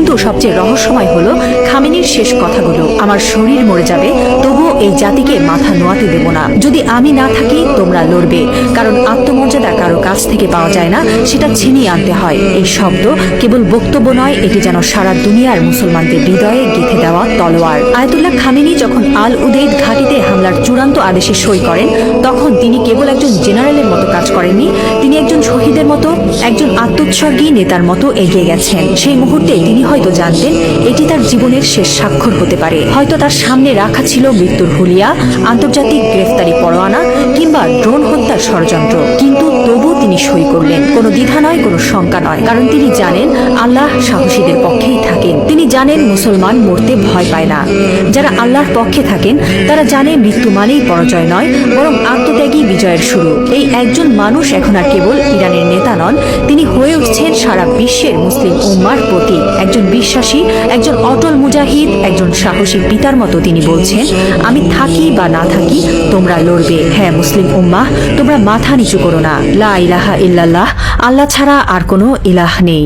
কিন্তু সবচেয়ে রহস্যময় হলো খামেনির শেষ কথাগুলো। আমার শরীর মরে যাবে, তবুও এই জাতিকে মাথা নোয়াতে দেব না। যদি আমি না থাকি তোমরা লড়বে, কারণ আত্মমর্যাদা কারো কাছ থেকে পাওয়া যায় না, সেটা ছিনিয়ে আনতে হয়। এই শব্দ কেবল বক্তব্য নয়, এটি যেন সারা দুনিয়ার মুসলমানদের হৃদয়ে গেঁথে দেওয়া তলোয়ার। আয়াতুল্লাহ খামেনি যখন আল উদেইদ ঘাঁটিতে হামলার চূড়ান্ত আদেশে সই করেন, তখন তিনি কেবল একজন জেনারেলের মতো কাজ করেননি, তিনি একজন শহীদের মতো, একজন আত্মোৎসর্গী নেতার মতো এগিয়ে গেছেন। সেই মুহূর্তে তিনি হয়তো জানতেন এটি তার জীবনের শেষ স্বাক্ষর হতে পারে। হয়তো তার সামনে রাখা ছিল মৃত্যুর হুলিয়া, আন্তর্জাতিক গ্রেফতারি পরোয়ানা কিংবা ড্রোন হত্যার ষড়যন্ত্র, কিন্তু তবু তিনি সই করলেন। কোনো দ্বিধা নয়, কোনো শঙ্কা নয়, কারণ তিনি জানেন আল্লাহ সাহসীদের পক্ষেই থাকেন। তিনি জানেন মুসলমান মরতে ভয় পায় না। যারা আল্লাহর পক্ষে থাকেন তারা জানে মৃত্যু মানেই পরাজয় নয়, বরং আত্মত্যাগী বিজয়ের শুরু। এই একজন মানুষ এখন আর কেবল ইরানের নেতা নন, তিনি হয়ে উঠছেন সারা বিশ্বের মুসলিম উম্মার প্রতীক। একজন বিশ্বাসী, একজন অটল মুজাহিদ, একজন সাহসী পিতার মতো তিনি বলছেন, আমি থাকি বা না থাকি তোমরা লড়বে। হ্যাঁ মুসলিম উম্মাহ, তোমরা মাথা নিচু করো না। লা ইলাহা ইল্লাল্লাহ, আল্লাহ ছাড়া আর কোনো ইলাহ নেই।